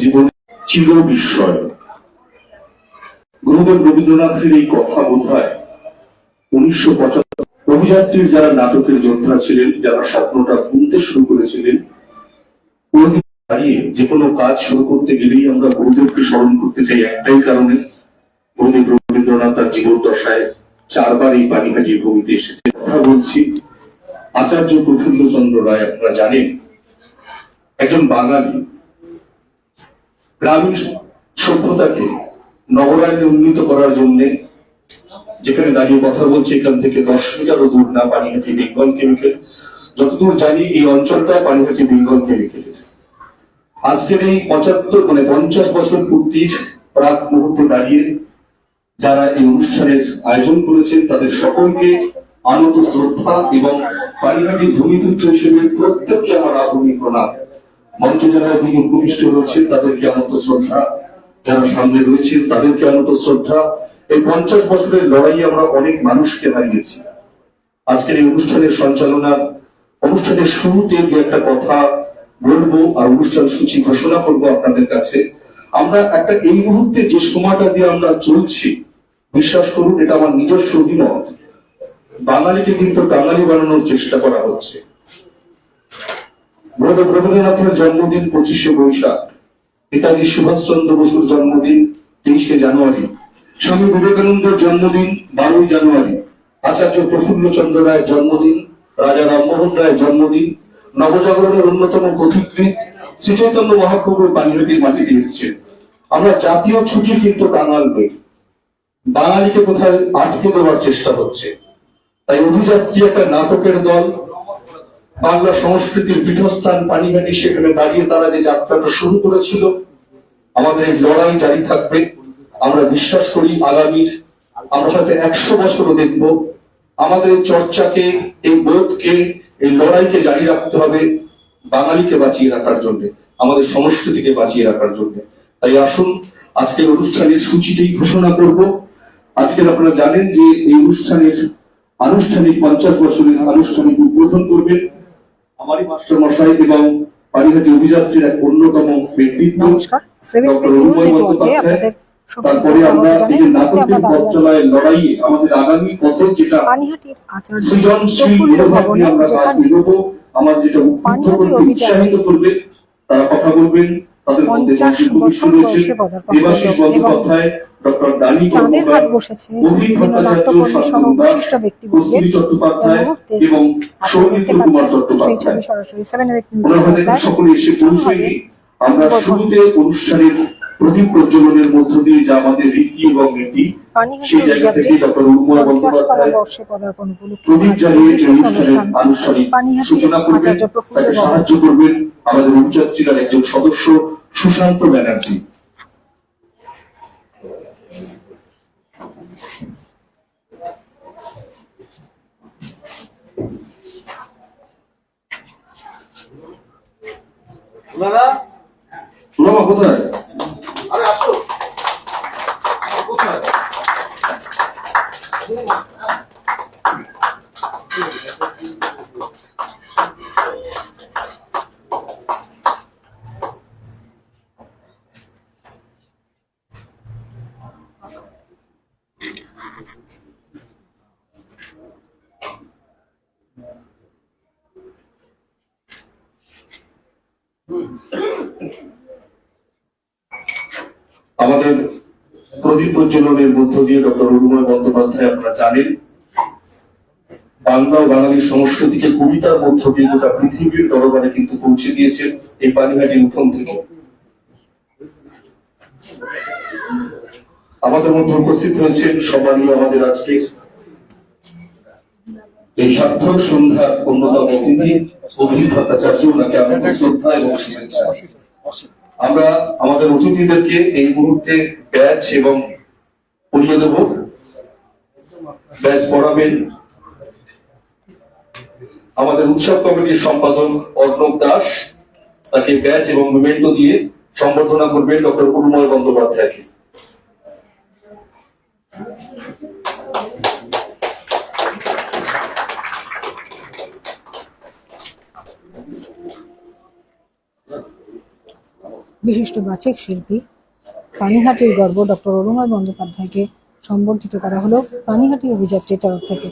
জীবনে চির বিস্ময়। গুরুদেব রবীন্দ্রনাথের এই কথা বোধ হয় 1975 অভিযাত্রীর যারা নাটকের যোদ্ধা ছিলেন, যারা স্বপ্নটা বুনতে শুরু করেছিলেন, দাঁড়িয়ে যে কোনো কাজ শুরু করতে গেলেই আমরা গুরুদেবকে স্মরণ করতে চাই একটাই কারণে, গুরুদেব রবীন্দ্রনাথ তার জীবন দশায় 4 বার এই পানিহাটির ভূমিতে এসেছে। কথা বলছি আচার্য প্রফুল্লচন্দ্র রায়। আপনারা জানেন একজন বাঙালি গ্রামীণ সভ্যতাকে নগরায়নে উন্নীত করার জন্য, যেখানে দাঁড়িয়ে কথা বলছে এখান থেকে 10 মিটারও দূর না, পানিহাটি বেঙ্গল কেমিক্যাল। যতদূর জানি এই অঞ্চলটা পানিহাটি বেঙ্গল কেমিক্যাল। আজকের এই 50 বছর পূর্তির প্রাক মুহূর্তে দাঁড়িয়ে যারা এই অনুষ্ঠানের আয়োজন করেছেন তাদের সকলকে আনত শ্রদ্ধা এবং পানিহাটির ভূমিপুত্র হিসেবে প্রত্যেককে আমার আধুনিক প্রণাম। মঞ্চে যারা তিনি উপবিষ্ট রয়েছেন তাদেরকে আনত শ্রদ্ধা, যারা সামনে রয়েছেন তাদেরকে আনত শ্রদ্ধা। এই 50 বছরের লড়াইয়ে আমরা অনেক মানুষকে হারিয়েছি। আজকের এই অনুষ্ঠানের সঞ্চালনা, অনুষ্ঠানের শুরুতে একটা কথা বলবো আর অনুষ্ঠান সূচি ঘোষণা করবো আপনাদের কাছে। আমরা একটা এই মুহূর্তে যে সময়টা দিয়ে আমরা চলছি, বিশ্বাস করুন এটা আমার নিজস্ব অভিমত, বাঙালিকে কিন্তু কাঙালি বানানোর চেষ্টা করা হচ্ছে। গুরুদেব রবীন্দ্রনাথের জন্মদিন 25শে বৈশাখ, নেতাজি সুভাষচন্দ্র বসুর জন্মদিন 23শে জানুয়ারি, স্বামী বিবেকানন্দের জন্মদিন 12ই জানুয়ারি, আচার্য প্রফুল্লচন্দ্র রায়ের জন্মদিন, রাজা রামমোহন রায়ের জন্মদিন, নবজাগরণের অন্যতম পথিকৃৎ শ্রী চৈতন্য মহাপ্রভুর পানিহাটির মাটিতে এসেছেন। আমরা জাতীয় ছুটি কিন্তু বাঙাল নই, বাঙালিকে কোথায় আটকে দেওয়ার চেষ্টা হচ্ছে। তাই অভিযাত্রী একটা নাটকের দল, বাংলা সংস্কৃতির পীঠস্থান পানিহাটি, সেখানে দাঁড়িয়ে তারা যে যাত্রাটা শুরু করেছিল, আমাদের এই লড়াই জারি থাকবে। আমরা বিশ্বাস করি আগামীর আমরা হয়তো 100 বছরও দেখবো। আমাদের চর্চাকে, এই বোধকে, এই লড়াইকে জারি রাখতে হবে বাঙালিকে বাঁচিয়ে রাখার জন্য, আমাদের সংস্কৃতিকে বাঁচিয়ে রাখার জন্য। তাই আসুন আজকের অনুষ্ঠানের সূচিটি ঘোষণা করব। আজকের আপনারা জানেন যে এই অনুষ্ঠানের আনুষ্ঠানিক 50 বছরের আনুষ্ঠানিক উদ্বোধন করবেন আমারই মাস্টার মশাই এবং পানিহাটি অভিযাত্রীর এক অন্যতম ব্যক্তিত্ব ডক্টর উন্ময় বন্দ্যোপাধ্যায়। তারপরে আমরা এই যে নাটকের পথ চলায় লড়াইয়ে আমাদের আগামী পথে যেটা সৃজনশীল মনোভাবকে আমরা কাজ এগোবো, আমার যেটা উদ্বুদ্ধ করবে, উৎসাহিত করবে, তারা কথা বলবেন। তাদের মধ্যে উপবিষ্ট রয়েছেন দেবাশিস বন্দ্যোপাধ্যায়, ডক্টর ডালি কর্মকার, অভিক ভট্টাচার্য, শান্তনু দাস, কস্তুরী চট্টোপাধ্যায় এবং সৌমিত্র কুমার চট্টোপাধ্যায়। ওনারা সকলে এসে পৌঁছয়নি। আমরা শুরুতে অনুষ্ঠানের প্রদীপ প্রজ্বলনের মধ্য দিয়ে যা আমাদের রীতি এবং নীতি, সেই জায়গা থেকে ডক্টর উন্ময় বন্দ্যোপাধ্যায় প্রদীপ জ্বালিয়ে অনুষ্ঠানের আনুষ্ঠানিক সূচনা করবেন। তাকে সাহায্য করবেন আমাদের অভিযাত্রীর একজন সদস্য সুশান্ত ব্যানার্জি। কোথায়? আরে আসো, কোথায়? আমাদের প্রদীপ প্রজ্বলনের মধ্য দিয়ে ডক্টর উন্ময় বন্দ্যোপাধ্যায়, আপনারা জানেন, বাংলা ও বাঙালির সংস্কৃতিকে কবিতার মধ্য দিয়ে গোটা পৃথিবীর দরবারে কিন্তু পৌঁছে দিয়েছেন এই পানিহাটির উঠোন থেকে। আমাদের মধ্যে উপস্থিত হয়েছেন সম্মানীয় আমাদের আজকে এই সার্থক সন্ধ্যার অন্যতম অতিথি অভিক ভট্টাচার্য, ওনাকে আমাদের শ্রদ্ধা এবং শুভেচ্ছা। আমরা আমাদের অতিথিদেরকে এই মুহূর্তে ব্যাচ এবং পরিয়ে দেব। ব্যাচ পড়াবেন আমাদের উৎসব কমিটির সম্পাদক অর্ণব দাস, তাকে ব্যাচ এবং মেমেন্টো দিয়ে সম্বর্ধনা করবেন ডক্টর উন্ময় বন্দ্যোপাধ্যায়কে। বিশিষ্ট বাচিক শিল্পী পানিহাটির গর্ব ডক্টর অরুণময় বন্দ্যোপাধ্যায়কে সম্বর্ধিত করা হলো পানিহাটি অভিযাত্রীর তরফ থেকে।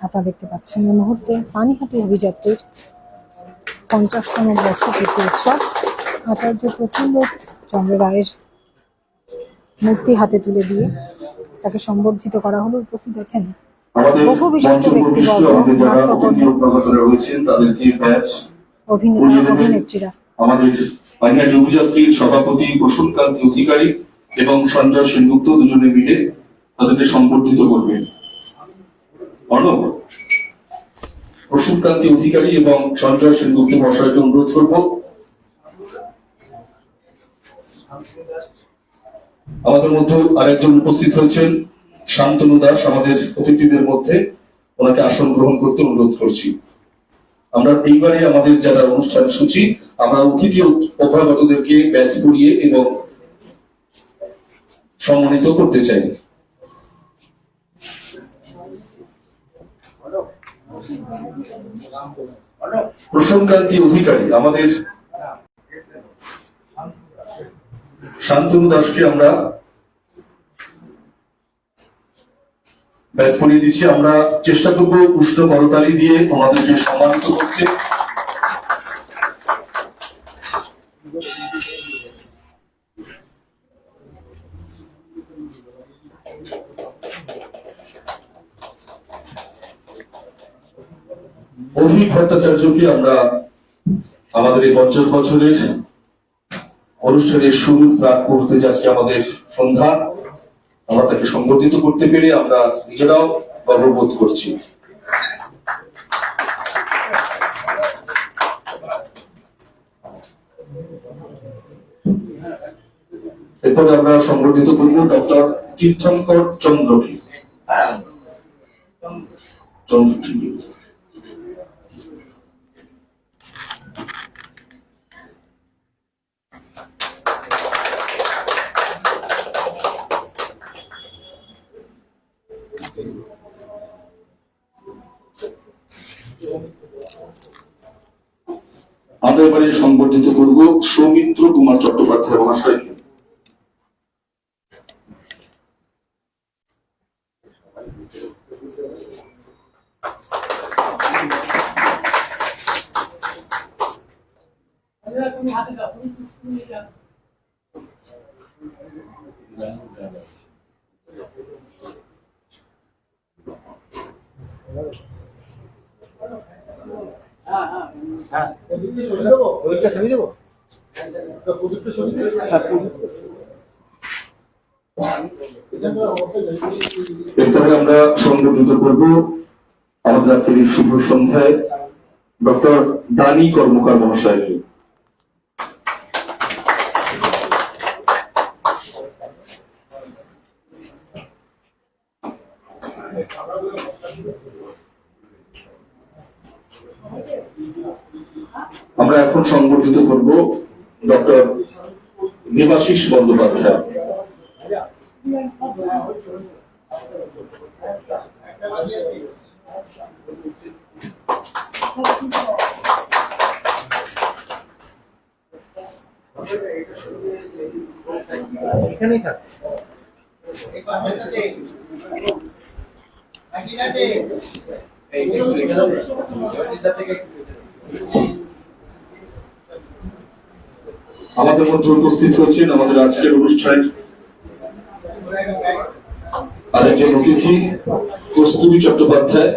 আপনারা দেখতে পাচ্ছেন এই মুহূর্তে পানিহাটি অভিযাত্রীর 50তম বর্ষপূর্তি উৎসব। আচার্য প্রফুল্ল চন্দ্র রায়ের মূর্তি হাতে তুলে দিয়ে তাকে সম্বর্ধিত করা হলো। উপস্থিত আছেন বহু বিশিষ্ট ব্যক্তিবর্গ, নাট্যকর্মী, অভিনেতা, অভিনেত্রীরা। আমাদের পানিহাটি অভিযাত্রীর সভাপতি প্রসূনকান্তি অধিকারী এবং সঞ্জয় সেনগুপ্ত দুজনে মিলে তাদেরকে সম্বর্ধিত করবেন। অর্ণব, প্রসূনকান্তি অধিকারী এবং সঞ্জয় সেনগুপ্ত মহাশয়কে অনুরোধ করব। আমাদের মধ্যে আরেকজন উপস্থিত হয়েছেন শান্তনু দাস, আমাদের অতিথিদের মধ্যে, ওনাকে আসন গ্রহণ করতে অনুরোধ করছি। আমরা এইবারে আমাদের যারা অনুষ্ঠান সূচি, আমরা অতিথি অভ্যাগতদেরকে ব্যাচ পরিয়ে এবং সম্মানিত করতে চাই। প্রসূনকান্তি অধিকারী, আমাদের শান্তনু দাসকে আমরা ব্যাচ পরিয়ে দিচ্ছি। আমরা চেষ্টা করবো উষ্ণ করতালি দিয়ে ওনাদেরকে সম্মানিত করতে। অভিক ভট্টাচার্যকে আমরা আমাদের এই 50 বছরের অনুষ্ঠানের শুরু প্রাক মুহূর্তে যাচ্ছি আমাদের সন্ধ্যা, আমরা তাকে সম্বর্ধিত করতে পেরে আমরা নিজেরাও গর্ববোধ করছি। এরপরে আমরা সম্বর্ধিত করব ডক্টর তীর্থঙ্কর চন্দ্রকে। আমরা এবারে সম্বর্ধিত করব সৌমিত্র কুমার চট্টোপাধ্যায় মহাশয়কে। এরপরে আমরা সম্বর্ধিত করব আমাদের আজকের এই শুভ সন্ধ্যায় ডক্টর দানি কর্মকার মহাশয়কে। আমরা এখন সংবর্ধিত করব ডক্টর দেবাশিস বন্দ্যোপাধ্যায়। এখানেই থাক। আমাদের মধ্যে উপস্থিত হয়েছেন আমাদের আজকের অনুষ্ঠান আরেকজন অতিথি কস্তুরী চট্টোপাধ্যায়।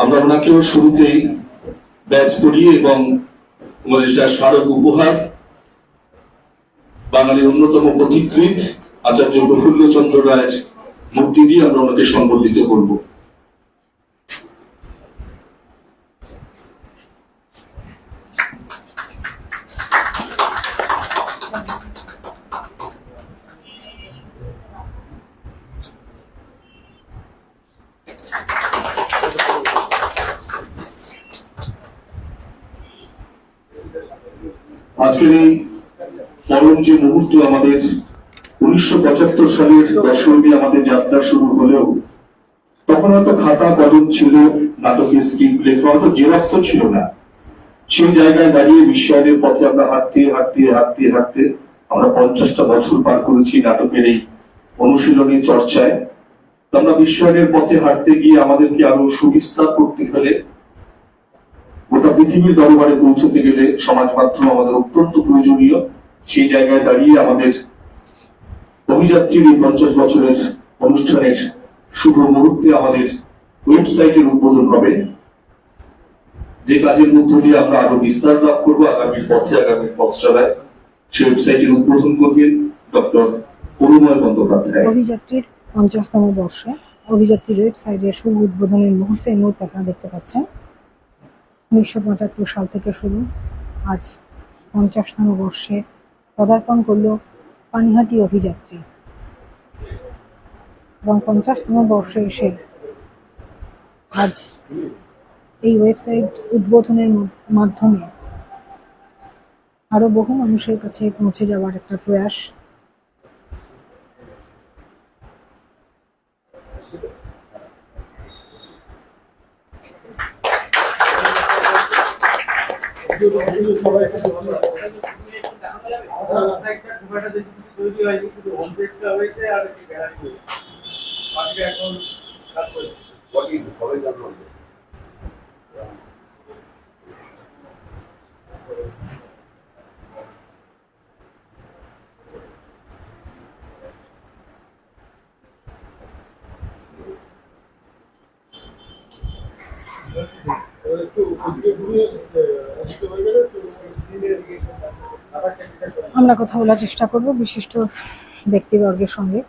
আমরা ওনাকেও শুরুতেই ব্যাচ পড়িয়ে এবং আমাদের স্মারক উপহার বাঙালির অন্যতম পথিকৃৎ আচার্য প্রফুল্ল চন্দ্র রায়ের মূর্তি দিয়ে আমরা ওনাকে সম্বর্ধিত করব। আজকের এই পরম যে মুহূর্ত, আমাদের 1975 সালের 10ই আমাদের যাত্রা শুরু হলেও তখন হয়তো খাতা কলম ছিল, নাটকের স্ক্রিপ্ট লেখা, হয়তো জেরক্সও ছিল না। সেই জায়গায় দাঁড়িয়ে বিশ্বায়নের পথে আমরা হাঁটতে হাঁটতে হাঁটতে হাঁটতে আমরা 50টা বছর পার করেছি নাটকের এই অনুশীলনী চর্চায়। তো আমরা বিশ্বায়নের পথে হাঁটতে গিয়ে আমাদেরকে আরো সুবিস্তার করতে হলে, গোটা পৃথিবীর দরবারে পৌঁছতে গেলে সমাজ মাধ্যম আমাদের অত্যন্ত প্রয়োজনীয়। সেই জায়গায় দাঁড়িয়ে আমাদের অভিযাত্রীর এই 50 বছরের অনুষ্ঠানের শুভ মুহূর্তে আমাদের ওয়েবসাইটের উদ্বোধন হবে, যে কাজের মধ্য দিয়ে আমরা আরো বিস্তার লাভ করবো আগামীর পথে, আগামীর পথ চলায়। সেই ওয়েবসাইটের উদ্বোধন করবেন ডক্টর অরুময় বন্দ্যোপাধ্যায়। অভিযাত্রীর 50তম বর্ষে অভিযাত্রীর ওয়েবসাইটের শুভ উদ্বোধনের মুহূর্তে এই মুহূর্তে আপনারা দেখতে পাচ্ছেন। 1975 সাল থেকে শুরু, আজ 50তম বর্ষে পদার্পণ করল পানিহাটি অভিযাত্রী, এবং 50তম বর্ষে এসে আজ এই ওয়েবসাইট উদ্বোধনের মাধ্যমে আরো বহু মানুষের কাছে পৌঁছে যাওয়ার একটা প্রয়াস। আমরা কথা বলার চেষ্টা করব বিশিষ্ট ব্যক্তিবর্গের সঙ্গে।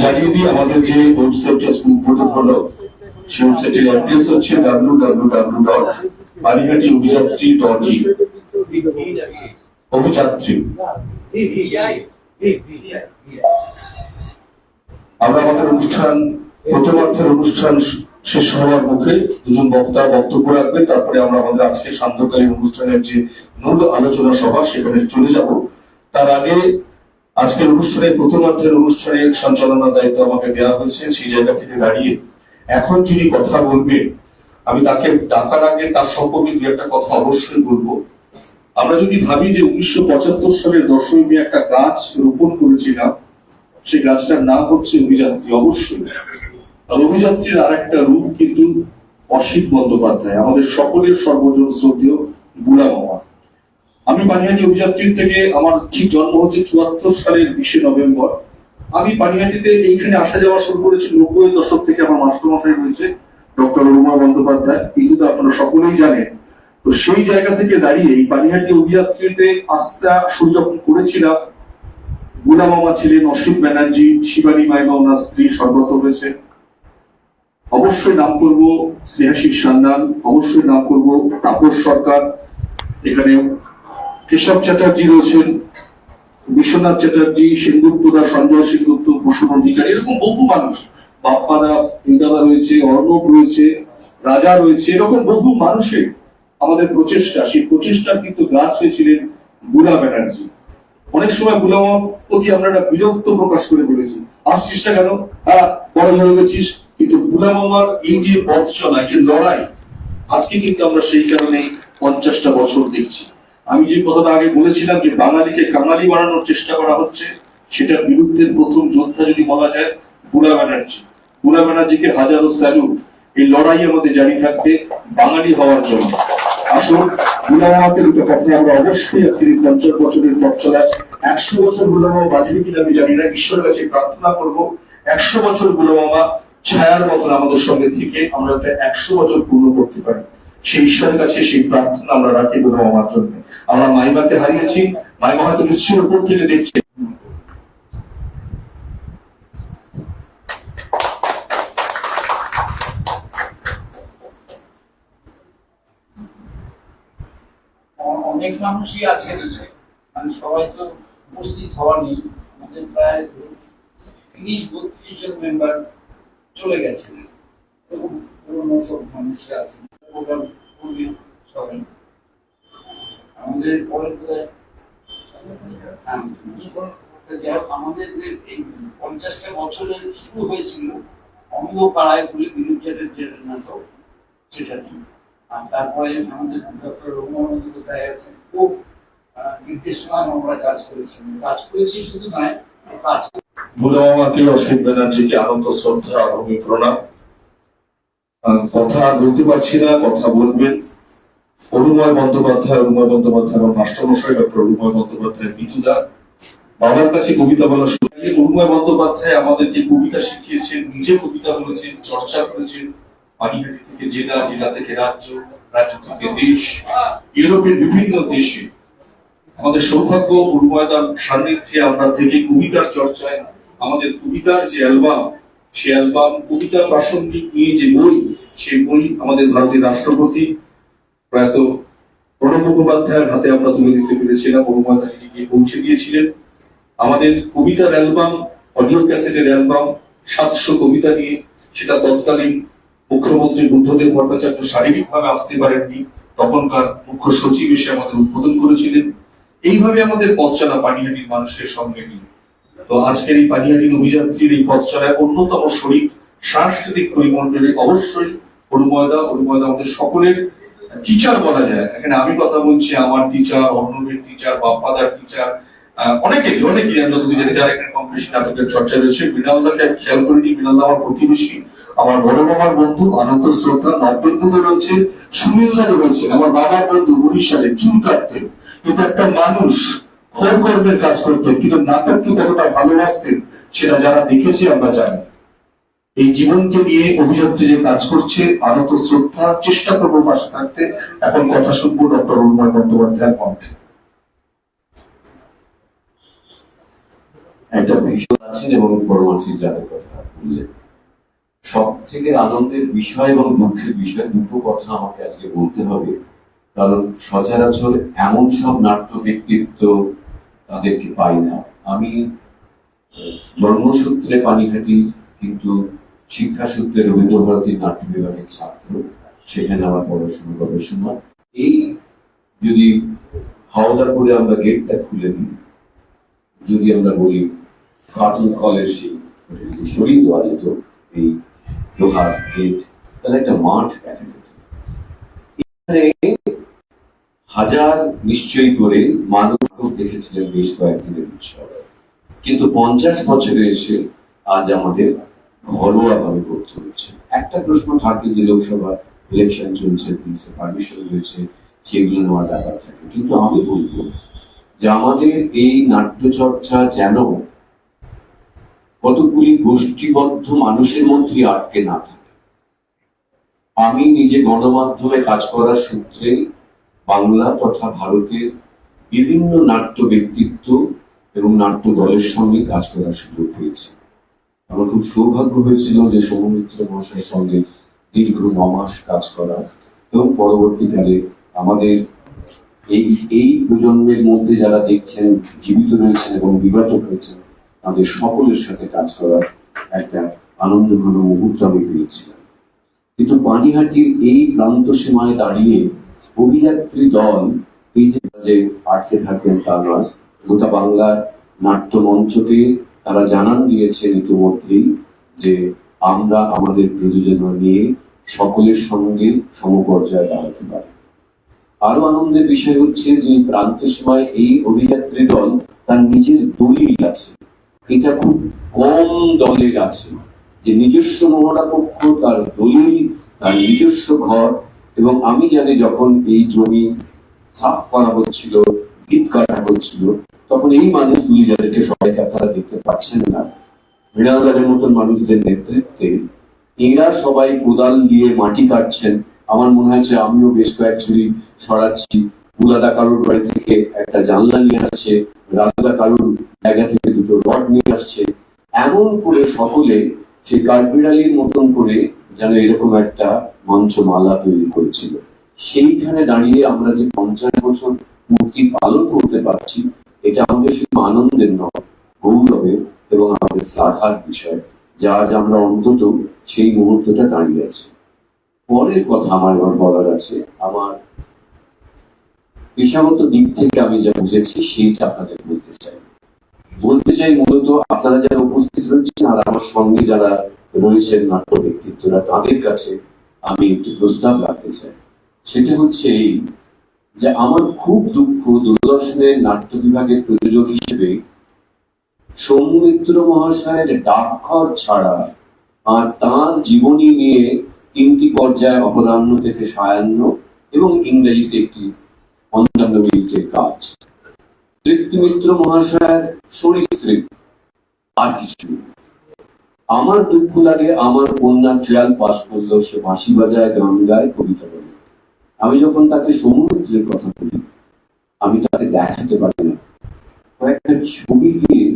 জানিয়ে দিই, আমাদের যে ওয়েবসাইটটা উদ্বোধন হলো সেই ওয়েবসাইটের অ্যাড্রেস হচ্ছে www.panihatiobijattri.in। অভিযাত্রী। আমরা আমাদের অনুষ্ঠান, প্রথমার্ধের অনুষ্ঠান শেষ হওয়ার মুখে দুজন বক্তা বক্তব্য রাখবে, তারপরে আমরা আমাদের আজকে সান্ধ্যকালীন অনুষ্ঠানের যে মূল আলোচনা সভা সেখানে চলে যাব। তার আগে আজকের অনুষ্ঠানের প্রথমার্ধের অনুষ্ঠানের সঞ্চালনার দায়িত্ব আমাকে দেওয়া হয়েছে। সেই জায়গা থেকে দাঁড়িয়ে এখন যিনি কথা বলবে, আমি তাকে ডাকার আগে তার সম্পর্কে দু একটা কথা অবশ্যই বলবো। আমরা যদি ভাবি যে 1975 সালের 10ই মে একটা গাছ রোপণ করেছিলাম, সেই গাছটার নাম হচ্ছে অভিযাত্রী। অবশ্যই অভিযাত্রীর আর একটা রূপ কিন্তু অসিত বন্দ্যোপাধ্যায়, আমাদের সকলের সর্বজন শ্রদ্ধেয় বুড়া মামা। আমি পানিহাটি অভিযাত্রীর থেকে, আমার ঠিক জন্ম হচ্ছে 74 সালের 20 নভেম্বর। আমি পানিহাটিতে এইখানে আসা যাওয়া শুরু করেছি 90 দশক থেকে। আমার মাস্টারমশাই রয়েছে ডক্টর অরুময় বন্দ্যোপাধ্যায়, কিন্তু আপনারা সকলেই জানেন। তো সেই জায়গা থেকে দাঁড়িয়ে এই পানিহাটি অভিযাত্রীতে আসতে শুরু যখন করেছিলাম, বুড়া মামা ছিলেন, অসিত ব্যানার্জি, শিবানী মাইমা ওনার স্ত্রী স্বর্গত হয়েছে। অবশ্যই নাম করব স্নেহাশিস সান্যাল, অবশ্যই নাম করব তাপস সরকার, এখানে কেশব চ্যাটার্জি রয়েছেন, বিশ্বনাথ চ্যাটার্জি, সেনগুপ্ত দা, সঞ্জয় সেনগুপ্ত, ভূষণ অধিকারী, এরকম বহু মানুষ, বাপ্পাদা, দাদা রয়েছে, অর্ণব রয়েছে, রাজা রয়েছে, এরকম বহু মানুষের আমাদের প্রচেষ্টা। সেই প্রচেষ্টার কিন্তু গাছ হয়েছিলেন বুড়া ব্যানার্জি। অনেক সময় বুড়া মামার প্রতি আমরা একটা বিরক্ত প্রকাশ করে বলেছি, আসছিস না কেন, বড় হয়ে গেছিস। কিন্তু বুড়া মামার এই যে পথ চলা, যে লড়াই, আজকে কিন্তু আমরা সেই কারণে 50টা বছর দেখছি। আমি যে কথাটা আগে বলেছিলাম যে বাঙালিকে কাঙালি বানানোর চেষ্টা করা হচ্ছে, সেটার বিরুদ্ধে প্রথম যোদ্ধা যদি বলা যায় বুড়া ব্যানার্জি। বুড়া ব্যানার্জিকে হাজারো স্যালুট। এই লড়াই আমাদের জারি থাকবে বাঙালি হওয়ার জন্য। আসুন, বুড়া মামাকে দুটো কথা আমরা অবশ্যই আজকের 50 বছরের পথ চলায় 100 বছর বুড়া মামা বাঁচবে কিনা আমি জানি না, ঈশ্বরের কাছে প্রার্থনা করবো 100 বছর বুড়া মামা ছায়ার মতন আমাদের সঙ্গে থেকে আমরা 100 বছর পূর্ণ করতে পারি। সেই ঈশ্বরের কাছে সেই প্রার্থনা আমরা রাখি বুড়া মামার জন্য। আমরা মাইমাকে হারিয়েছি, মাইমা হয়তো নিশ্চয়ই উপর থেকে দেখছে। অনেক মানুষই আছেন, মানে সবাই তো উপস্থিত হওয়া নেই। আমাদের প্রায় 30-32 জন মেম্বার চলে গেছেন, এরকম পুরোনো সব মানুষরা আছেন। প্রোগ্রাম করবেন সবাই। আমাদের পরের বোধহয় আমাদের যে এই 50টা বছরের শুরু হয়েছিল অন্ধ পাড়ায় বলে বিরুদ্ধের যে নাটক, সেটা নিয়ে। আর তারপরে আমাদের ডক্টর রঘুনাথ বন্দ্যোপাধ্যায় আছেন, খুব নির্দেশনায় আমরা কাজ করেছি শুধু নয়, কাজ ভুলে আমাকে অসীম ব্যানার্জিকে আনন্দ শ্রদ্ধা ভূমি প্রণাম। কথা বলতে পারছি না, কথা বলবেন অরুময় বন্দ্যোপাধ্যায় এবং মাস্টারমশাই ডক্টর অরুময় বন্দ্যোপাধ্যায় মিতুদা। বাবার কাছে কবিতা বলা শুরু। অরুময় বন্দ্যোপাধ্যায় আমাদেরকে কবিতা শিখিয়েছেন, নিজে কবিতা বলেছেন, চর্চা করেছেন। পানিহাটি থেকে জেলা, জেলা থেকে রাজ্য, রাজ্য থেকে দেশ, ইউরোপের বিভিন্ন দেশে। আমাদের সৌভাগ্য অরুময়দার সান্নিধ্যে আমরা থেকে কবিতার চর্চায় আমাদের কবিতার যে অ্যালবাম, সে অ্যালবাম কবিতা প্রাসঙ্গিক নিয়ে যে বই, সেই বই আমাদের ভারতের রাষ্ট্রপতি প্রয়াত প্রণব মুখোপাধ্যায়ের হাতে আমরা তুলে দিতে পেরেছিলাম। অরুময়দাকে গিয়ে পৌঁছে দিয়েছিলেন। আমাদের কবিতার অ্যালবাম, অডিও ক্যাসেটের অ্যালবাম 700 কবিতা নিয়ে, সেটা তৎকালীন মুখ্যমন্ত্রী বুদ্ধদেব ভট্টাচার্য শারীরিকভাবে আসতে পারেননি, তখনকার মুখ্য সচিব এসে আমাদের উদ্বোধন করেছিলেন। এইভাবে আমাদের পথ চলা পানিহাটির মানুষের সঙ্গে নিয়ে। তো আজকের এই পানিহাটির অভিযাত্রীর এই পথ চলায় অন্যতম শরীর সাংস্কৃতিক পরিমণ্ডলে অবশ্যই অরুময়দা আমাদের সকলের টিচার বলা যায়। এখানে আমি কথা বলছি, আমার টিচার, অর্ণবের টিচার, বাপ্পাদার টিচার, অনেকেই আমরা যদি জানি যারা এখানে কম্পিটিশন নাটকের চর্চা রয়েছে। মৃণালদাকে আমি খেয়াল করিনি, মৃণালদা আমার প্রতিবেশী, আমার বড় মামার বন্ধু, আনন্দ শ্রদ্ধা নববন্ধুদের রয়েছে, সুনীলদা রয়েছে, আমার বাবার বন্ধু, বরিশালে চুল কাটতেন, কিন্তু একটা মানুষ খোর কর্মের কাজ করতেন, কিন্তু নাটককে কতটা ভালোবাসতেন সেটা যারা দেখেছি আমরা জানি। এই জীবনকে নিয়ে অভিযাত্রী যে কাজ করছে, আনত শ্রদ্ধা, চেষ্টা করবো পাশে থাকতে। এখন কথা শুনবো ডক্টর অরুময় বন্দ্যোপাধ্যায়ের কণ্ঠে। একটা ভীষণ আছেন এবং পরমাশির যাদের কথা বললেন, সব থেকে আনন্দের বিষয় এবং দুঃখের বিষয় দুটো কথা আমাকে আজকে বলতে হবে। কারণ সচরাচর এমন সব নাট্য ব্যক্তিত্ব তাদেরকে পাই না। আমি জন্মসূত্রে পানিহাটি, কিন্তু শিক্ষাসূত্রে রবীন্দ্রভারতীর নাট্য বিভাগের ছাত্র, সেখানে আমার পড়াশোনা গবেষণা। এই যদি হাওড়া করে আমরা গেটটা খুলে দিই, যদি আমরা বলি কার্জন কলের সেই সরিয়ে দেওয়া যেত এই লোহার গেট, তাহলে একটা মাঠ দেখা যেত। এখানে হাজার নিশ্চয়ই করে মানুষ দেখেছিলেন বেশ কয়েকদিনের উৎসব, কিন্তু 50 বছরে এসে আজ আমাদের ঘরোয়া ভাবে করতে হচ্ছে। একটা প্রশ্ন থাকে যে লোকসভা ইলেকশন চলছে, পারমিশন রয়েছে, সেগুলো নেওয়ার ব্যাপার থাকে। কিন্তু আমি বলবো যে আমাদের এই নাট্যচর্চা যেন কতগুলি গোষ্ঠীবদ্ধ মানুষের মধ্যে আটকে না থাকে। আমি নিজে গণমাধ্যমে কাজ করার সূত্রে বাংলা তথা ভারতের বিভিন্ন নাট্য ব্যক্তিত্ব এবং নাট্য দলের সঙ্গে কাজ করার সুযোগ পেয়েছি। আমার খুব সৌভাগ্য হয়েছিল যে সৌমিত্র মহাশয়ের সঙ্গে দীর্ঘ 9 মাস কাজ করা, এবং পরবর্তীকালে আমাদের এই প্রজন্মের মধ্যে যারা দেখছেন, জীবিত রয়েছেন এবং বিগত হয়েছেন, তাদের সকলের সাথে কাজ করার একটা আনন্দঘন মুহূর্ত আমি পেয়েছিলাম। কিন্তু পানিহাটির এই প্রান্ত সীমায় দাঁড়িয়ে অভিযাত্রী দল এই যে আটকে থাকবেন তা নয়। গোটা বাংলার নাট্য মঞ্চকে তারা জানান দিয়েছেন ইতিমধ্যেই যে আমরা আমাদের প্রযোজনা নিয়ে সকলের সঙ্গে সমপর্যায়ে দাঁড়াতে পারি। আরো আনন্দের বিষয় হচ্ছে যে প্রান্ত সীমায় এই অভিযাত্রী দল তার নিজের দলিল আছে। এটা খুব কম দলের আছে যে নিজস্ব মহড়া কক্ষ, তার দলিল, তার নিজস্ব ঘর। এবং আমি জানি যখন এই জমি সাফ করা হচ্ছিল, ভিত কাটা হচ্ছিল, তখন এই মানুষগুলি যাদেরকে সবাইকে আপনারা দেখতে পাচ্ছেন না, মৃণালদারের মতন মানুষদের নেতৃত্বে এরা সবাই কোদাল দিয়ে মাটি কাটছেন। আমার মনে হয়েছে আমিও বেশ কয়েক ছুরি সরাচ্ছি। বুলাদা কারুর বাড়ি থেকে একটা জানলা নিয়ে আসছে, রাজদা কারুর জায়গা থেকে দুটো রড নিয়ে আসছে। এমন করে সকলে সেই কাঠবিড়ালির মতন করে যেন এরকম একটা মঞ্চমালা তৈরি করেছিল। সেইখানে দাঁড়িয়ে আমরা যে 50 বছর মূর্তি পালন করতে পারছি, এটা আমাদের শুধু আনন্দের নয়, গৌরবের এবং আমাদের শ্লাঘার বিষয়, যা আজ আমরা অন্তত সেই মুহূর্তটা দাঁড়িয়ে আছি। পরের কথা আমার বলার আছে, আমার পেশাগত দিক থেকে আমি যা বুঝেছি সেইটা আপনাদের বলতে চাই মূলত আপনারা যারা উপস্থিত রয়েছেন আর আমার সঙ্গে যারা রয়েছেন নাট্য ব্যক্তিত্বরা, তাদের কাছে আমি একটি প্রস্তাব রাখতে চাই। সেটা হচ্ছে এই যে আমার খুব দুঃখ, দূরদর্শনের নাট্য বিভাগের প্রযোজক হিসেবে সৌম্য মিত্র মহাশয়ের ডাকঘর ছাড়া আর তার জীবনী নিয়ে 3টি পর্যায়ে অপরাহ্ন থেকে সায়াহ্ন এবং ইংরেজিতে একটি 55 মিনিটের কাজ, তৃপ্তি মিত্র মহাশয়ের সরীসৃপ, আর কিছু। আমার দুঃখ লাগে, আমার কন্যা 12 পাস করলো, সে বাঁশি বাজায়, গান গায়, কবিতা বলে। আমি যখন তাকে সমুদ্রের কথা বলি, আমি তাকে দেখাতে পারি না কয়েকটা ছবি দিয়ে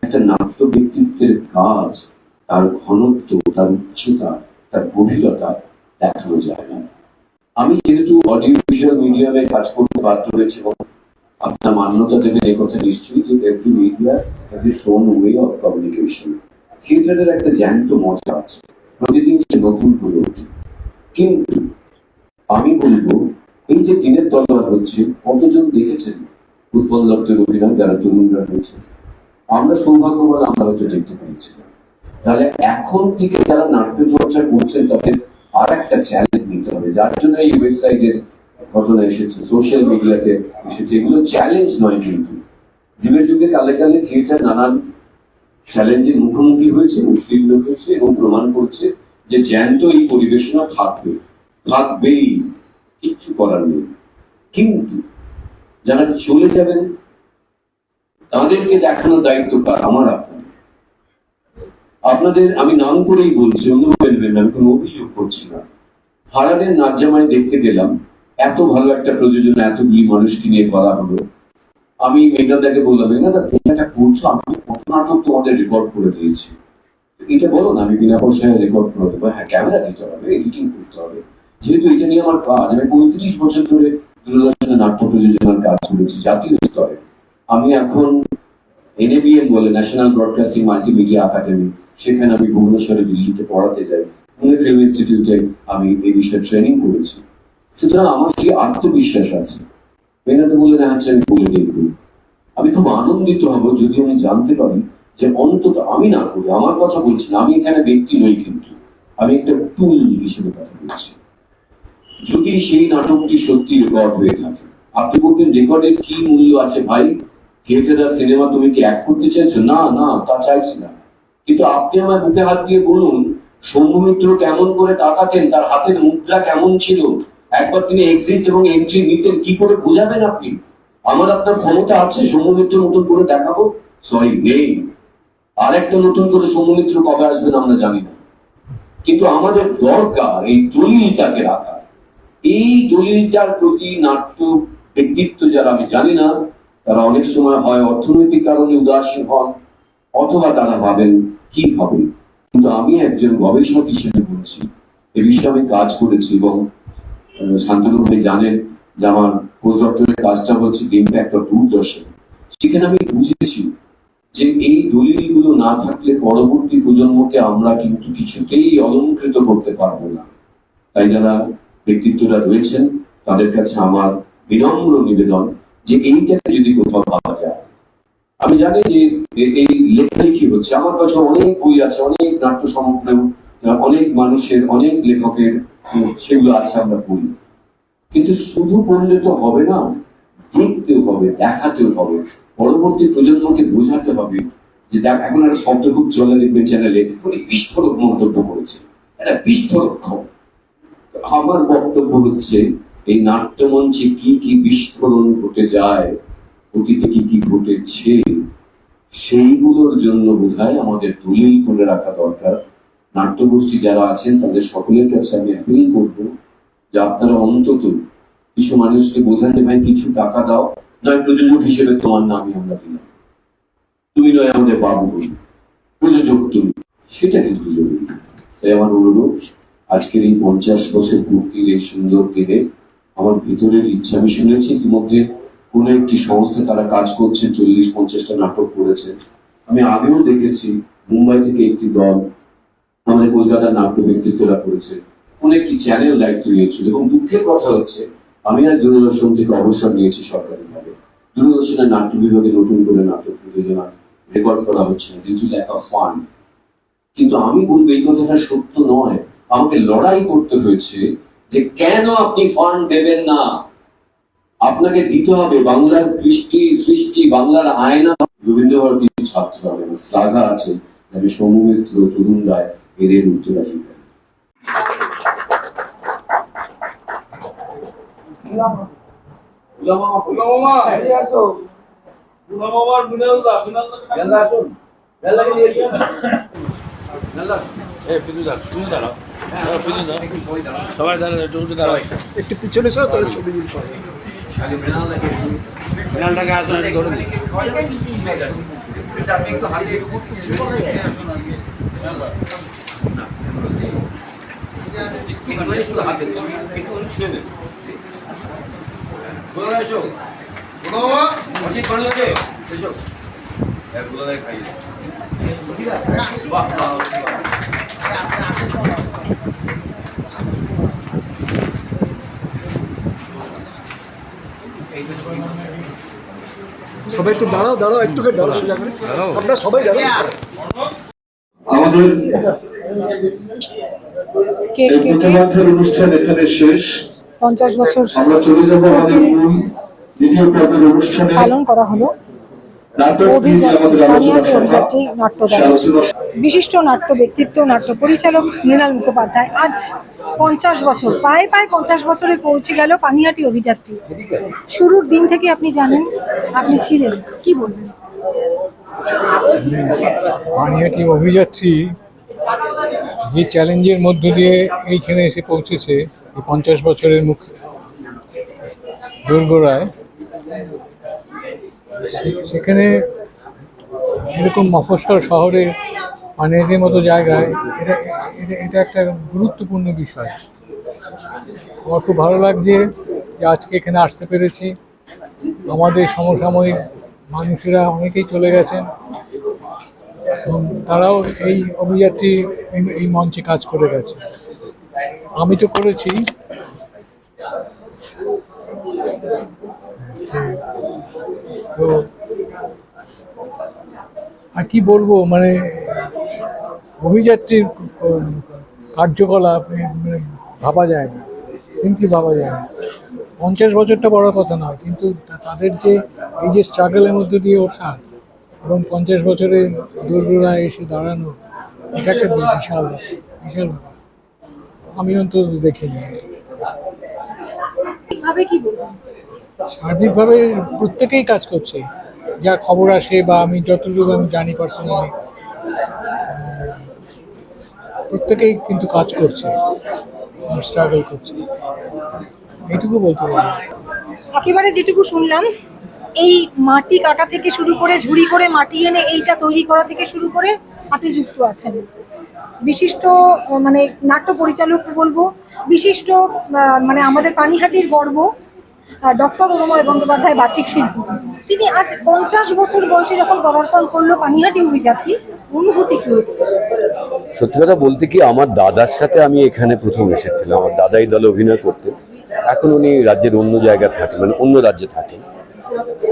একটা নাট্য ব্যক্তিত্বের কাজ, তার ঘনত্ব, তার উচ্চতা, তার গভীরতা দেখানো যায় না। আমি যেহেতু অডিও ভিজুয়াল মিডিয়ামে কাজ করতে বাধ্য হয়েছি এবং আপনার মান্যতা দেবেন এই কথা নিশ্চয়ই যে every media has its own way of communication. থিয়েটারের একটা জ্যান্ত মজা আছে, প্রতিদিন সে নতুন হয়ে ওঠে। কিন্তু আমি বলবো, এই যে দিনের তলোয়ার হচ্ছে, কতজন দেখেছেন উৎপল দত্তের অভিনয় যারা তরুণরা রয়েছে? আমরা সৌভাগ্যবান, আমরা হয়তো দেখতে পেয়েছিলাম। তাহলে এখন থেকে যারা নাট্য চর্চা করছেন তাদের আর একটা চ্যালেঞ্জ নিতে হবে, যার জন্য এই ওয়েবসাইটের ঘটনা এসেছে, সোশ্যাল মিডিয়াতে এসেছে। এগুলো চ্যালেঞ্জ নয়, কিন্তু যুগে যুগে কালে কালে থিয়েটার নানান চ্যালেঞ্জের মুখোমুখি হয়েছে, উত্তীর্ণ হয়েছে এবং প্রমাণ করছে যে জ্যান্ত এই পরিবেশনা থাকবেই, কিচ্ছু করার নেই। কিন্তু যারা চলে যাবেন তাদেরকে দেখানোর দায়িত্ব কার? আমার আপনাদের আমি নাম করেই বলছি, অন্য বলবেন, আমি কোনো অভিযোগ করছি না। হারানের নাচ-জামাই দেখতে গেলাম, এত ভালো একটা প্রযোজনা, এতগুলি মানুষকে নিয়ে করা হলো। আমি মেঘনাদাকে বললাম, মেঘনাদা তুমি এটা করছো, আমি কত নাটক তোমাদের রেকর্ড করে দিয়েছি, এটা বলো না, আমি বিনা পয়সায় রেকর্ড করে দেবো। হ্যাঁ, ক্যামেরা দিতে হবে, এডিটিং করতে হবে, যেহেতু এটা নিয়ে আমার কাজ। আমি 35 বছর ধরে দূরদর্শনে নাট্য প্রযোজনার কাজ করেছি জাতীয় স্তরে। আমি এখন NABM বলে, ন্যাশনাল ব্রডকাস্টিং মাল্টিমিডিয়া একাডেমি, সেখানে আমি ভুবনেশ্বরে, দিল্লিতে পড়াতে যাই। পুনে ফিল্ম ইনস্টিটিউটে আমি এই বিষয়ে ট্রেনিং করেছি। সুতরাং আমার সেই আত্মবিশ্বাস আছে। মেঘনাদা বলে না, হচ্ছে আমি বলে দেখব। আমি খুব আনন্দিত হব যদি আমি জানতে পারি যে অন্তত আমি না করি, আমার কথা বলছি না, আমি এখানে ব্যক্তি নই, কিন্তু আমি একটা টুল হিসেবে কথা বলছি। যদি সেই নাটকটি সত্যি রেকর্ড হয়ে থাকে, আপনি বলবেন রেকর্ডের কি মূল্য আছে ভাই? থিয়েটার আর সিনেমা তুমি কি এক করতে চাইছো? না না, তা চাইছি না। কিন্তু আপনি আমার বুকে হাত দিয়ে বলুন, সৌম্য মিত্র কেমন করে তাকাতেন, তার হাতের মুদ্রা কেমন ছিল, একবার তিনি এক্সিস্ট এবং এন্ট্রি নিতেন, কি করে বোঝাবেন আপনি? আমার আপনার ক্ষমতা আছে সৌম্য মিত্র নতুন করে দেখাবো? সরি, নেই। আর একটা নতুন করে সৌম্য মিত্র কবে আসবেন আমরা জানি না, কিন্তু আমাদের দরকার এই দলিলটাকে রাখা। এই দলিলটার প্রতি নাট্য ব্যক্তিত্ব যারা, আমি জানি না, তারা অনেক সময় হয় অর্থনৈতিক কারণে উদাসীন হন, অথবা তারা ভাবেন কি হবে। কিন্তু আমি একজন গবেষক হিসেবে বলছি, এ বিষয়ে আমি কাজ করেছি এবং শান্তনু ভাই জানেন যে আমার পোস্ট ডক্টরের কাজটা হচ্ছে দ্য ইমপ্যাক্ট অফ দূরদর্শন। সেখানে আমি বুঝেছি যে এই দলিলগুলো না থাকলে পরবর্তী প্রজন্মকে আমরা কিন্তু কিছুতেই অলংকৃত করতে পারবো না। তাই যারা ব্যক্তিত্বরা রয়েছেন তাদের কাছে আমার বিনম্র নিবেদন যে এইটাকে যদি কোথাও পাওয়া যায়। আমি জানি যে এই লেখালেখি হচ্ছে, আমার কাছে অনেক বই আছে, অনেক নাট্য সমগ্র, অনেক মানুষের, অনেক লেখকের, সেগুলো আছে, আমরা পড়ি। কিন্তু শুধু পড়লে তো হবে না, দেখতেও হবে, দেখাতেও হবে, পরবর্তী প্রজন্মকে বোঝাতে হবে যে দেখ, এখন একটা শব্দ খুব চলে, দেখবেন চ্যানেলে, উনি বিস্ফোরক মন্তব্য করেছে, এটা বিস্ফোরক খবর। আমার বক্তব্য হচ্ছে, এই নাট্যমঞ্চে কি কি বিস্ফোরণ ঘটে যায়, অতীতে কি কি ঘটেছে, সেইগুলোর জন্য বোধহয় আমাদের দলিল করে রাখা দরকার। নাট্যগোষ্ঠী যারা আছেন তাদের সকলের কাছে আমি অ্যাপিল করবো যে আপনারা অন্তত কিছু মানুষকে বোঝান যে ভাই কিছু টাকা দাও, নয় প্রযোজক হিসেবে তোমার নামই আমরা দিলাম, তুমি নয় আমাদের বাবু হই, প্রযোজক তুমি, সেটা কিন্তু জরুরি। তাই আমার অনুরোধ, আজকের এই 50 বছর পূর্তির এই সুন্দর দিনে আমার ভিতরের ইচ্ছা, আমি শুনেছি ইতিমধ্যে কোন একটি সংস্থা তারা কাজ করছে, 40-50টা নাটক করেছে। আমি আগেও দেখেছি মুম্বাই থেকে একটি দল আমাদের কলকাতার নাট্য ব্যক্তিত্বরা করেছে, কোন একটি চ্যানেল দায়িত্ব নিয়েছিল। এবং দুঃখের কথা হচ্ছে আমি আজ দূরদর্শন থেকে অবসর নিয়েছি সরকারিভাবে। দূরদর্শনের নাট্য বিভাগে নতুন করে নাটক প্রযোজনা রেকর্ড করা হচ্ছে না due to lack of fund. কিন্তু আমি বলবো এই কথাটা সত্য নয়। আমাকে লড়াই করতে হয়েছে যে কেন আপনি ফান্ড দেবেন না, আপনাকে দিতে হবে। বাংলার সৃষ্টি, বাংলার আয়না। রবীন্দ্রভারতীর ছাত্র হবে না, শ্লাঘা আছে যাবে সৌমিত্র, তরুণ রায়, এদের উত্তরাজি দেন। সবাই দাঁড়ান, একটু দাঁড়াও, একটু পিছনে সব তাহলে ছবি তুলতে হবে। বিড়ালটাকে আসুন ধরুন। সবাই একটু দাঁড়াও, একটু দাঁড়াও, আপনারা সবাই দাঁড়াও। আমাদের কেক এই কেটে প্রতিবাদের অনুষ্ঠান এখানে শেষ। 50 বছর আমরা চলে যাব আমাদের মূল দ্বিতীয় পর্বের অনুষ্ঠানে। পালন করা হলো নাটক নিয়ে আমাদের আলোচনা পানিহাটি সভা। অভিযাত্রী সে নাট্যদল। আলোচনা বিশিষ্ট নাট্য ব্যক্তিত্ব নাট্য পরিচালক মৃণাল মুখোপাধ্যায় আজ 50 বছর প্রায় 50 বছরে পৌঁছে গেল পানিহাটি অভিযাত্রী। শুরুর দিন থেকে আপনি জানেন, আপনি ছিলেন, কি বলবেন? পানিহাটি অভিযাত্রী যে চ্যালেঞ্জের মধ্য দিয়ে এইখানে এসে পৌঁছেছে, এই 50 বছরের মুখ দোরগোড়ায়, সেখানে এরকম মফস্বল শহরে পানিহাটির মতো জায়গায় এটা এটা এটা একটা গুরুত্বপূর্ণ বিষয়। আমার খুব ভালো লাগছে যে আজকে এখানে আসতে পেরেছি। আমাদের সমসাময়িক মানুষেরা অনেকেই চলে গেছেন এবং তারাও এই অভিযাত্রী এই মঞ্চে কাজ করে গেছে। আমি তো করেছি। তো আর কি বলবো, মানে অভিযাত্রীর কার্যকলাপ মানে ভাবা যায় না, সিম্পলি ভাবা যায় না। 50 বছরটা বড় কথা নয়, কিন্তু তাদের যে এই যে স্ট্রাগলের মধ্যে দিয়ে ওঠা এবং 50 বছরের দোরগোড়ায় এসে দাঁড়ানো, এটা একটা বিশাল ব্যাপার। আমি অন্তত দেখিনি। কি বলবেন? সার্বিকভাবে প্রত্যেকেই কাজ করছে, যা খবর আসে বা আমি যতটুকু আমি জানি পার্সোনালি, প্রত্যেকেই কিন্তু কাজ করছে, স্ট্রাগল করছে, এইটুকু বলতে পারি। একেবারে যেটুকু শুনলাম, এই মাটি কাটা থেকে শুরু করে ঝুড়ি করে মাটি এনে এইটা তৈরি করা থেকে শুরু করে আপনি যুক্ত আছেন। বিশিষ্ট মানে নাট্য পরিচালক বলবো, বিশিষ্ট মানে আমাদের পানিহাটির গর্ব ডক্টর অরুময় বন্দ্যোপাধ্যায় বাচিক শিল্পী। তিনি আজ 50 বছর বয়সে যখন পদার্পণ করলো পানিহাটি অভিযাত্রী, অনুভূতি কি হচ্ছে? সত্যি কথা বলতে কি, আমার দাদার সাথে আমি এখানে প্রথম এসেছিলাম। আমার দাদা এই দলে অভিনয় করতেন। এখন উনি রাজ্যের অন্য জায়গায় থাকেন, মানে অন্য রাজ্যে থাকেন।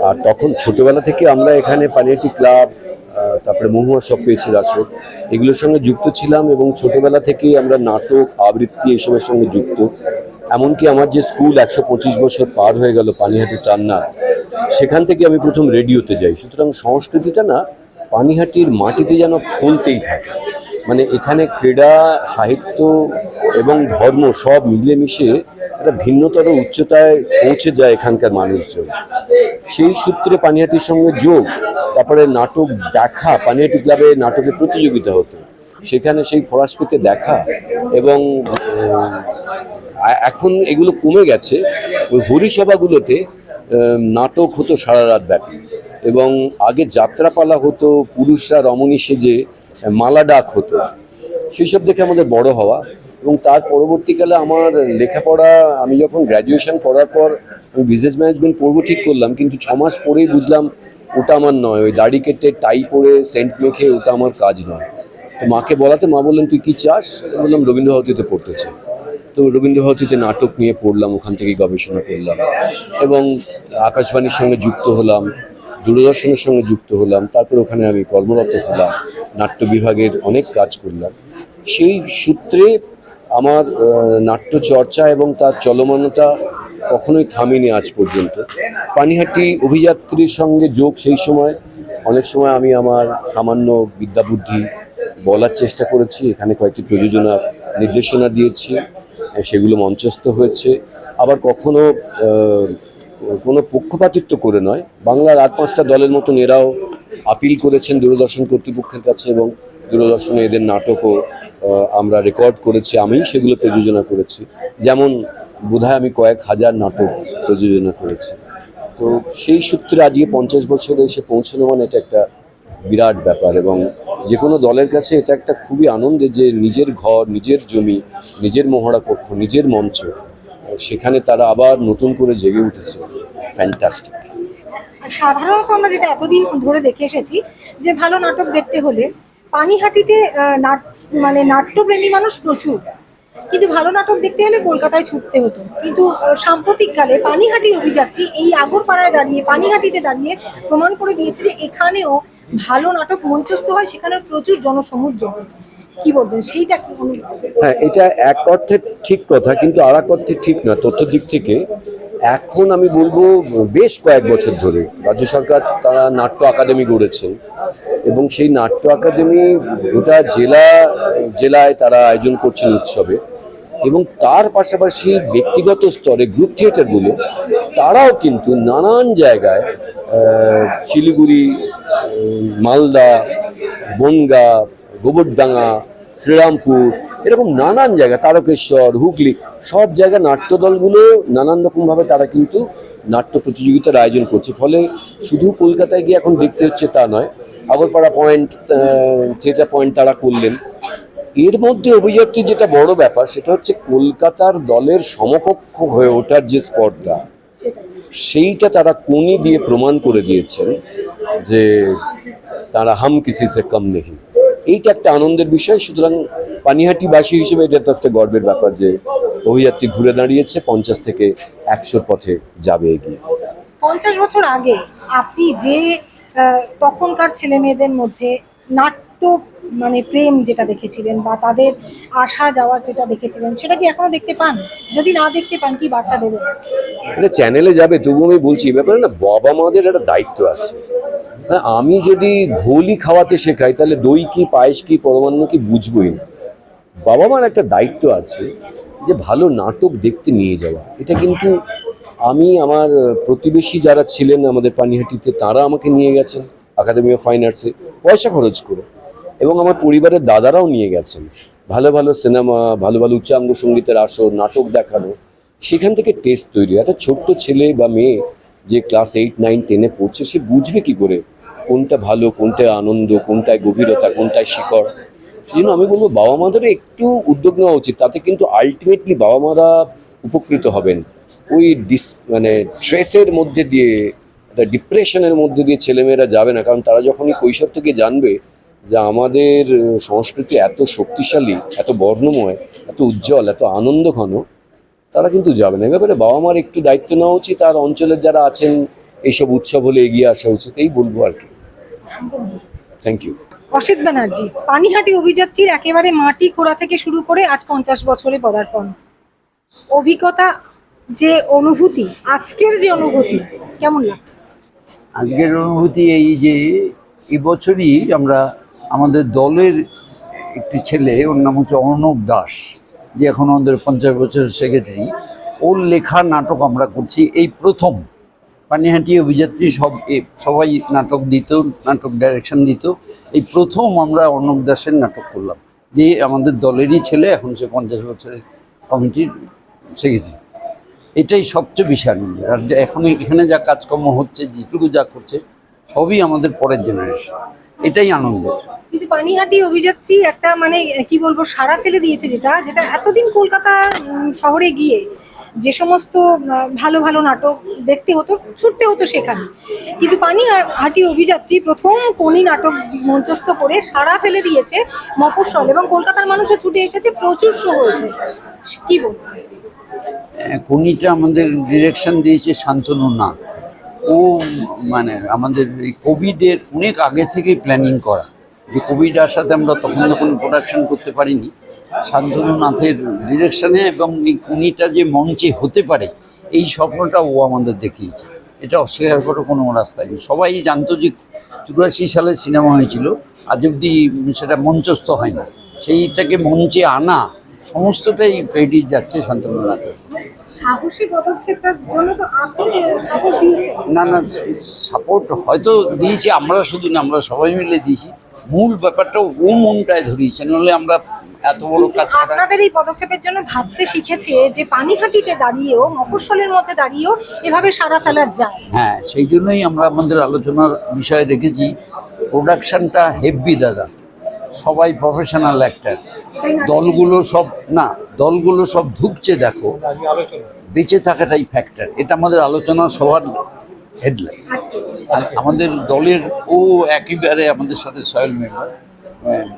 আর তখন ছোটবেলা থেকে আমরা এখানে পানিহাটি ক্লাব, তারপরে মহুয়া সব পেয়েছি আসর, এগুলোর সঙ্গে যুক্ত ছিলাম এবং ছোটবেলা থেকেই আমরা নাটক, আবৃত্তি এসবের সঙ্গে যুক্ত। এমনকি আমার যে স্কুল 125 বছর পার হয়ে গেল পানিহাটি টান্নার, সেখান থেকে আমি প্রথম রেডিওতে যাই। সুতরাং সংস্কৃতিটা না পানিহাটির মাটিতে যেন ফলতেই থাকে। মানে এখানে ক্রীড়া, সাহিত্য এবং ধর্ম সব মিলেমিশে একটা ভিন্নতর উচ্চতায় পৌঁছে যায় এখানকার মানুষজন। সেই সূত্রে পানিহাটির সঙ্গে যোগ, তারপরে নাটক দেখা, পানিহাটি ক্লাবে নাটকের প্রতিযোগিতা হতো, সেখানে সেই ফরাসপিতে দেখা। এবং এখন এগুলো কমে গেছে। ওই হরিসভাগুলোতে নাটক হতো সারা রাত ব্যাপী, এবং আগে যাত্রাপালা হতো, পুরুষরা রমণী সেজে মালা ডাক হতো। সেই সব দেখে আমাদের বড় হওয়া। এবং তার পরবর্তীকালে আমার লেখাপড়া, আমি যখন গ্র্যাজুয়েশন করার পর আমি বিজনেস ম্যানেজমেন্ট পড়বো ঠিক করলাম, কিন্তু 6 মাস পরেই বুঝলাম ওটা আমার নয়। ওই দাড়ি কেটে টাই পরে সেন্ট মেখে ওটা আমার কাজ নয়। তো মাকে বলাতে মা বললেন তুই কি চাস? বললাম রবীন্দ্রভারতীতে পড়তে চাই। তো রবীন্দ্রভারতীতে নাটক নিয়ে পড়লাম, ওখান থেকে গবেষণা করলাম এবং আকাশবাণীর সঙ্গে যুক্ত হলাম, দূরদর্শনের সঙ্গে যুক্ত হলাম। তারপর ওখানে আমি কর্মরত হলাম, নাট্য বিভাগের অনেক কাজ করলাম। সেই সূত্রে আমার নাট্য চর্চা এবং তার চলমানতা কখনোই থামেনি আজ পর্যন্ত। পানিহাটি অভিযাত্রীর সঙ্গে যোগ সেই সময়, অনেক সময় আমি আমার সামান্য বিদ্যাবুদ্ধি বলার চেষ্টা করেছি, এখানে কয়েকটি প্রযোজনার নির্দেশনা দিয়েছি, সেগুলো মঞ্চস্থ হয়েছে। আবার কখনো কোনো পক্ষপাতিত্ব করে নয়, বাংলার 8-5টা দলের মতন এরাও আপিল করেছেন দূরদর্শন কর্তৃপক্ষের কাছে এবং দূরদর্শনে এদের নাটকও আমরা রেকর্ড করেছি, আমি সেগুলো প্রযোজনা করেছি। যেমন বোধহয় আমি কয়েক হাজার নাটক প্রযোজনা করেছি। তো সেই সূত্রে আজকে 50 বছরে এসে পৌঁছানো মানে এটা একটা বিরাট ব্যাপার, এবং যে কোনো দলের কাছে এটা একটা খুবই আনন্দের যে নিজের ঘর, নিজের জমি, নিজের মহড়া কক্ষ, নিজের মঞ্চ, সেখানে তারা আবার নতুন করে জেগে উঠেছে। ফ্যান্টাস্টিক। সাধারণত আমরা যেটা এতদিন ধরে দেখে এসেছি যে ভালো নাটক দেখতে হলে পানিহাটিতে মানে নাট্যপ্রেমী মানুষ প্রচুর, কিন্তু ভালো নাটক দেখতে হলে কলকাতায় ছুটতে হতো। কিন্তু সাম্প্রতিককালে পানিহাটি অভিযাত্রী এই আগরপাড়ায় দাঁড়িয়ে, পানিহাটিতে দাঁড়িয়ে প্রমাণ করে দিয়েছে যে এখানেও ভালো নাটক মঞ্চস্থ হয়, সেখানে প্রচুর জনসমুদ্র। কি বলবেন সেইটা কি? হ্যাঁ, এটা এক অর্থে ঠিক কথা, কিন্তু আর এক অর্থে ঠিক না। তথ্য দিক থেকে এখন আমি বলবো বেশ কয়েক বছর ধরে রাজ্য সরকার তারা নাট্য একাডেমি গড়েছেন এবং সেই নাট্য একাডেমি গোটা জেলায় তারা আয়োজন করছেন উৎসবে, এবং তার পাশাপাশি ব্যক্তিগত স্তরে গ্রুপ থিয়েটারগুলো তারাও কিন্তু নানান জায়গায়, শিলিগুড়ি, মালদা, বনগাঁ, গোবরডাঙ্গা, শ্রীরামপুর, এরকম নানান জায়গা, তারকেশ্বর, হুগলি, সব জায়গায় নাট্যদলগুলো নানান রকমভাবে তারা কিন্তু নাট্য প্রতিযোগিতার আয়োজন করছে। ফলে শুধু কলকাতায় গিয়ে এখন দেখতে হচ্ছে তা নয়, আগরপাড়া পয়েন্ট, থিয়েটার পয়েন্ট তারা করলেন। এর মধ্যে অভিযাত্রী যেটা বড় ব্যাপার সেটা হচ্ছে কলকাতার দলের সমকক্ষ হয়ে ওঠার যে স্পর্ধা, সেইটা তারা কোনি দিয়ে প্রমাণ করে দিয়েছেন যে তারা হাম কিসি সে কম নেই। এইটা একটা আনন্দের বিষয়। সুতরাং পানিহাটিবাসী হিসেবে এটা তো একটা গর্বের ব্যাপার যে অভিযাত্রী ঘুরে দাঁড়িয়েছে, 50 থেকে 100 পথে যাবে এগিয়ে। 50 বছর আগে আপনি যে তখনকার ছেলে মেয়েদের মধ্যে নাট্য মানে প্রেম যেটা দেখেছিলেন বা তাদের আসা যাওয়া যেটা দেখেছিলেন, সেটা কি এখনো দেখতে পান? যদি না দেখতে পান কি বার্তা দেবেন? এটা চ্যানেলে যাবে, তবু আমি বলছি এই ব্যাপারে না বাবা মাদের একটা দায়িত্ব আছে। আমি যদি ঘোলই খাওয়াতে শেখাই তাহলে দই কি, পায়েস কি, পরমান্ন কি বুঝবই না। বাবা মার একটা দায়িত্ব আছে যে ভালো নাটক দেখতে নিয়ে যাওয়া। এটা কিন্তু আমি আমার প্রতিবেশী যারা ছিলেন আমাদের পানিহাটিতে, তারা আমাকে নিয়ে গেছেন একাডেমি অফ ফাইন আর্টসে পয়সা খরচ করে, এবং আমার পরিবারের দাদারাও নিয়ে গেছেন। ভালো ভালো সিনেমা, ভালো ভালো উচ্চাঙ্গ সঙ্গীতের আসর, নাটক দেখানো, সেখান থেকে টেস্ট তৈরি। একটা ছোট্ট ছেলে বা মেয়ে যে ক্লাস 8, 9, 10-এ পড়ছে, সে বুঝবে কি করে কোনটা ভালো, কোনটায় আনন্দ, কোনটায় গভীরতা, কোনটায় শিকড়। সেই জন্য আমি বলবো বাবা মাদেরও একটু উদ্যোগ নেওয়া উচিত। তাতে কিন্তু আলটিমেটলি বাবা মারা উপকৃত হবেন। ওই মানে স্ট্রেসের মধ্যে দিয়ে, একটা ডিপ্রেশনের মধ্যে দিয়ে ছেলেমেয়েরা যাবে না। কারণ তারা যখনই কৈশোর থেকে জানবে যে আমাদের সংস্কৃতি এত শক্তিশালী, এত বর্ণময়, এত উজ্জ্বল, এত আনন্দঘন, তারা কিন্তু যাবে না। এ ব্যাপারে বাবা মার একটু দায়িত্ব নেওয়া উচিত, আর অঞ্চলের যারা আছেন এইসব উৎসব হলে এগিয়ে আসা উচিত, এই বলবো আর কি। Thank you. অসিত ব্যানার্জি, পানিহাটি অভিযাত্রীর একেবারে মাটি খোঁড়া থেকে শুরু করে আজ 50 বছরে পদার্পণ, অভিজ্ঞতা, যে অনুভূতি, আজকের যে অনুভূতি, কেমন লাগছে? আজকের অনুভূতি এই যে এবছরই আমরা আমাদের দলের একটি ছেলে, ওর নাম হচ্ছে অর্ণব দাস, যে এখন আমাদের 50 বছরের সেক্রেটারি, ওর লেখা নাটক আমরা করছি এই প্রথম। পানিহাটি অভিযাত্রী সবাই নাটক দিত, নাটক ডাইরেকশন দিত, এই প্রথম আমরা অর্ণব দাসের নাটক করলাম, যে আমাদের দলেরই ছেলে, এখন সে 50 বছরের কমিটির সেক্রেটারি। এটাই সবচেয়ে বেশি আনন্দ। আর এখন এখানে যা কাজকর্ম হচ্ছে, যেটুকু যা করছে, সবই আমাদের পরের জেনারেশন। এটাই আনন্দের। কিন্তু পানিহাটি অভিযাত্রী একটা মানে কি বলবো সাড়া ফেলে দিয়েছে, যেটা যেটা এতদিন কলকাতা শহরে গিয়ে যে সমস্ত ভালো ভালো নাটক দেখতে হতো, ছুটতে হতো সেখানে, কিন্তু পানিহাটি অভিযাত্রী প্রথম কোনি নাটক মঞ্চস্থ করে সাড়া ফেলে দিয়েছে মফস্বল, এবং কলকাতার মানুষও ছুটে এসেছে, প্রচুর শো হয়েছে। কি বলবো? কোনিটা আমাদের ডিরেকশন দিয়েছে শান্তনু নাথ। ও মানে আমাদের এই কোভিডের অনেক আগে থেকেই প্ল্যানিং করা, যে কোভিড আসাতে আমরা তখন প্রোডাকশন করতে পারিনি। শান্তনু নাথের ডিরেকশনে এবং এই কোনিটা যে মঞ্চে হতে পারে এই স্বপ্নটা ও আমাদের দেখিয়েছে। এটা অস্বীকার করার কোনো রাস্তা নেই। সবাই জানতো যে 84 সালে সিনেমা হয়েছিল, আজ অবধি সেটা মঞ্চস্থ হয় না। সেইটাকে মঞ্চে আনা সমস্তটাই ক্রেডিট যাচ্ছে শান্তনু নাথের। সাহসী পদক্ষেপের জন্য তো আপনি সাপোর্ট দিয়েছেন। না না, সাপোর্ট হয়তো দিয়েছি আমরা, শুধু না, আমরা সবাই মিলে দিয়েছি। মূল ব্যাপারটা ও মনটায় ধরিয়েছে, নাহলে আমরা এত বড় কাজ করা। আপনাদের এই পদক্ষেপের জন্য ভাবতে শিখেছে যে পানিহাটিতে দাঁড়িয়েও, মফস্বলের মধ্যে দাঁড়িয়েও এভাবে সাড়া ফেলা যায়। হ্যাঁ, সেই জন্যই আমরা আমাদের আলোচনার বিষয় রেখেছি প্রোডাকশনটা হেভি দাদা, সবাই প্রফেশনাল অ্যাক্টর। দলগুলো সব ধুকছে, দেখো বেঁচে থাকাটাই ফ্যাক্টর। এটা আমাদের আলোচনা সবার হেডলাইন। আর আমাদের দলের ও একেবারে আমাদের সাথে সয়েল মেম্বার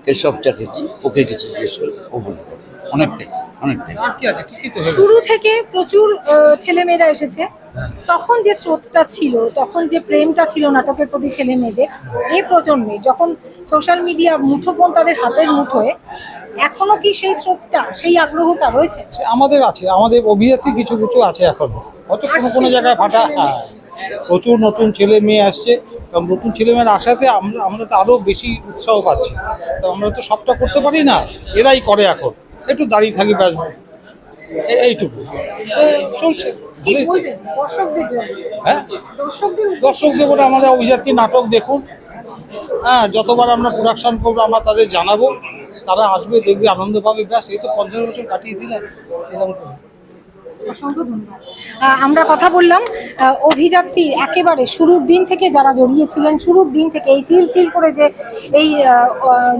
কেশব চ্যাটার্জি, ওকে কিছু জিজ্ঞেস করে ও বলতে পারে অনেকটাই। শুরু থেকে প্রচুর ছেলেমেয়েরা এসেছে, তখন যে স্রোতটা ছিল, তখন যে প্রেমটা ছিল নাটকের প্রতি ছেলে মেয়েদের, এই প্রজন্মে যখন সোশ্যাল মিডিয়া মুঠোফোন তাদের হাতের মুঠোয়, এখনো কি সেই স্রোতটা, সেই আগ্রহটা রয়েছে? আমাদের আছে, আমাদের অভিযাত্রী কিছু কিছু আছে এখনো, হয়তো কোনো কোনো জায়গায় ফাটা। প্রচুর নতুন ছেলে মেয়ে আসছে, এবং নতুন ছেলে মেয়ের আসাতে আমরা তো আরও বেশি উৎসাহ পাচ্ছি। তো আমরা তো সবটা করতে পারি না, এরাই করে। এখন একটু দাঁড়িয়ে থাকি, ব্যাস এইটুকু চলছে। কি বলবেন দর্শকদের জন্য? হ্যাঁ, দর্শকদের বলে আমাদের অভিযাত্রী নাটক দেখুন। হ্যাঁ, যতবার আমরা প্রোডাকশন করবো আমরা তাদের জানাবো, তারা আসবে, দেখবে, আনন্দ পাবে। ব্যাস, এই তো 50 বছর কাটিয়ে দিলাম এরকম করে। অসংখ্য ধন্যবাদ। আমরা কথা বললাম অভিযাত্রীর একেবারে শুরুর দিন থেকে যারা জড়িয়েছিলেন, শুরুর দিন থেকে এই তিল তিল করে যে এই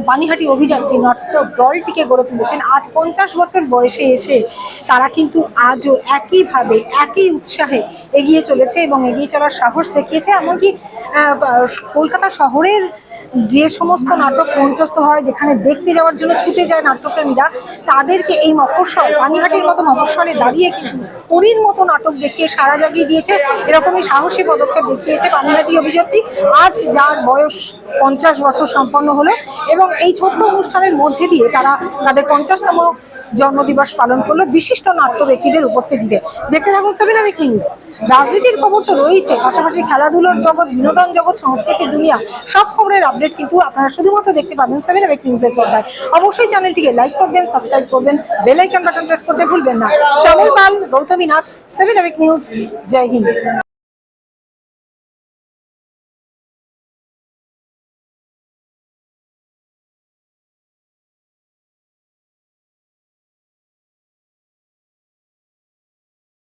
পানিহাটি অভিযাত্রী নাটক দলটিকে গড়ে তুলেছেন, আজ 50 বছর বয়সে এসে তারা কিন্তু আজও একইভাবে একই উৎসাহে এগিয়ে চলেছে এবং এগিয়ে চলার সাহস দেখিয়েছে। এমনকি কলকাতা শহরের যে সমস্ত নাটক মঞ্চস্থ হয়, যেখানে দেখতে যাওয়ার জন্য ছুটে যায় নাট্যপ্রেমীরা, তাদেরকে এই মফস্বল, পানিহাটির মতো মফস্বলে দাঁড়িয়ে কিন্তু পরীর মতো নাটক দেখিয়ে সারা জাগিয়ে দিয়েছে। এরকমই সাহসী পদক্ষেপ দেখিয়েছে পানিহাটি অভিযাত্রী, আজ যার বয়স 50 বছর সম্পন্ন হলো, এবং এই ছোট্ট অনুষ্ঠানের মধ্যে দিয়ে তারা তাদের 50তম জন্মদিবস পালন করলো বিশিষ্ট নাট্য ব্যক্তিদের উপস্থিতিতে। দেখতে থাকুন 7 আওয়ার নিউজ। রাজনীতির খবর তো রয়েছে, পাশাপাশি খেলাধুলার জগৎ, বিনোদন জগৎ, সংস্কৃতির দুনিয়া, সব খবরের আপডেট কিন্তু আপনারা শুধুমাত্র দেখতে পাবেন 7 আওয়ার নিউজের পর্দায়। অবশ্যই চ্যানেলটিকে লাইক করবেন, সাবস্ক্রাইব করবেন, বেল আইকন বাটন প্রেস করতে ভুলবেন না। Shyamal Pal, Gautami Nath, 7 hour news. জয় হিন্দ।